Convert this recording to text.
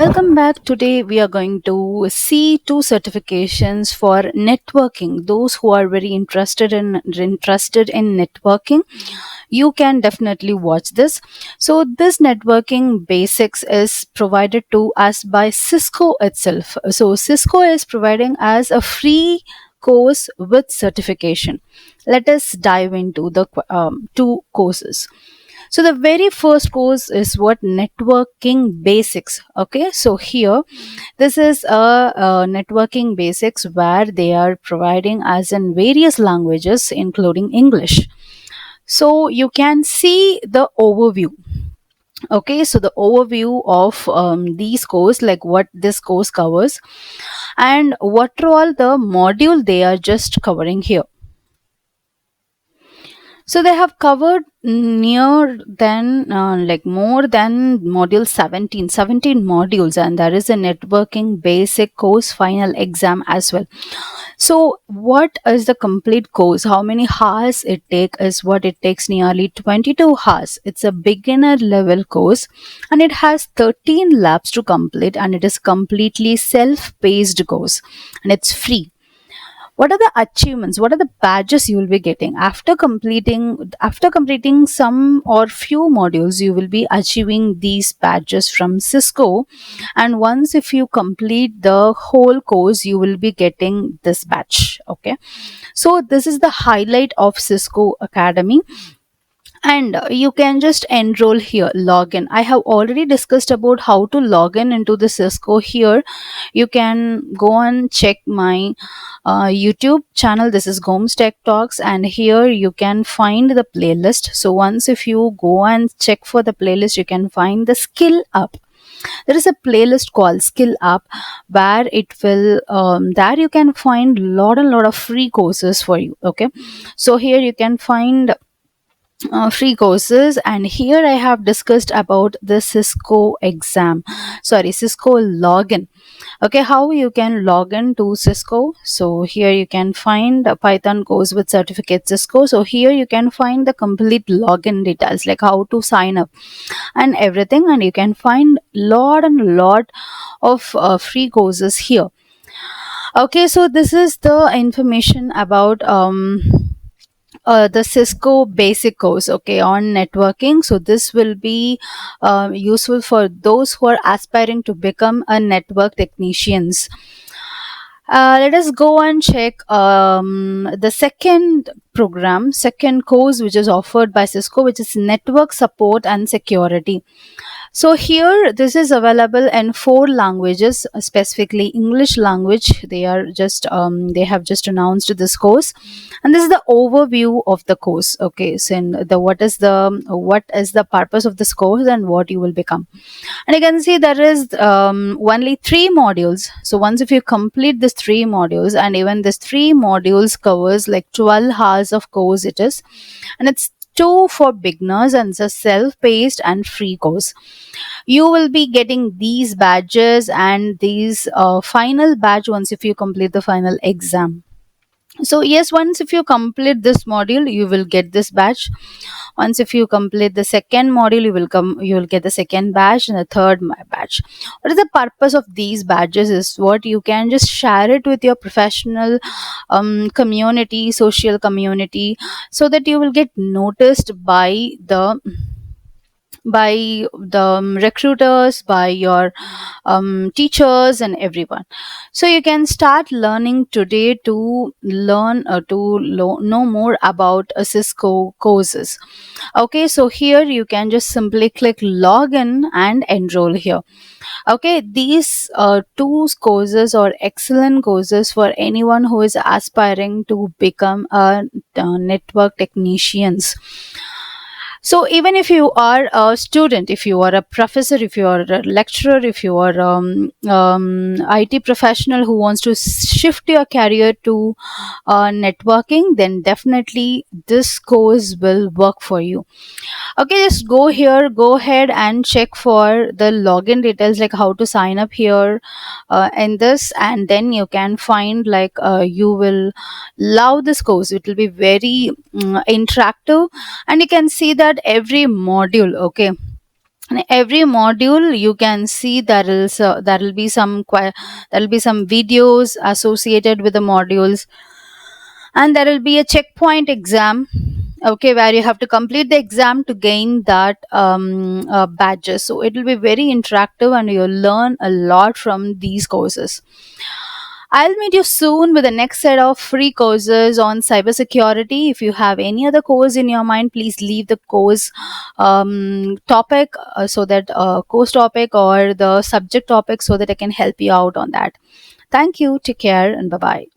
Welcome back. Today we are going to see two certifications for networking. Those who are very interested in networking, you can definitely watch this. So this networking basics is provided to us by Cisco itself. So Cisco is providing as a free course with certification. Let us dive into the two courses. So the very first course is what networking basics. Okay, so here this is a networking basics where they are providing as in various languages including English. So you can see the overview. Okay, so the overview of these course, like what this course covers and what are all the module they are just covering here. So they have covered near than like more than module 17 modules, and there is a networking basic course final exam as well. So what is the complete course? How many hours it take is what it takes, nearly 22 hours. It's a beginner level course and it has 13 labs to complete, and it is completely self-paced course and it's free. What are the achievements, what are the badges you will be getting after completing some or few modules? You will be achieving these badges from Cisco, and once if you complete the whole course you will be getting this badge. Okay, so this is the highlight of Cisco Academy, and you can just enroll here, login. I have already discussed about how to log in into the Cisco. Here you can go and check my YouTube channel. This is Goms Tech Talks, and here you can find the playlist. So once if you go and check for the playlist, you can find the skill up. There is a playlist called skill up where it will there you can find lot of free courses for you. Okay, so here you can find free courses, and here I have discussed about the Cisco login. Okay, how you can log in to Cisco. So here you can find a Python course with certificate Cisco. So here you can find the complete login details, like how to sign up and everything, and you can find lot of free courses here. Okay, so this is the information about the Cisco basic course, okay, on networking. So this will be useful for those who are aspiring to become a network technicians. Let us go and check the second course which is offered by Cisco, which is network support and security. So here this is available in four languages, specifically English language. They have just announced this course, and this is the overview of the course. Okay, so in the what is the purpose of this course and what you will become. And you can see there is only three modules. So once if you complete these three modules, and even this three modules covers like 12 hours of course it is, and it's two for beginners and it's a self-paced and free course. You will be getting these badges and these final badge once if you complete the final exam. So yes, once if you complete this module you will get this badge. Once if you complete the second module you will get the second badge and the third badge. What is the purpose of these badges is what you can just share it with your professional community, social community, so that you will get noticed by the recruiters, by your teachers and everyone. So you can start learning today to know more about Cisco courses. Okay, so here you can just simply click login and enroll here. Okay, these two courses are excellent courses for anyone who is aspiring to become a network technicians. So even if you are a student, if you are a professor, if you are a lecturer, if you are IT professional who wants to shift your career to networking, then definitely this course will work for you. Okay, just go ahead and check for the login details, like how to sign up here in this, and then you can find like you will love this course. It will be very interactive, and you can see that every module, okay, in every module you can see there will be there will be some videos associated with the modules, and there will be a checkpoint exam, okay, where you have to complete the exam to gain that badges. So it will be very interactive and you'll learn a lot from these courses. I'll meet you soon with the next set of free courses on cybersecurity. If you have any other course in your mind, please leave the course topic, so that course topic or the subject topic, so that I can help you out on that. Thank you. Take care and bye bye.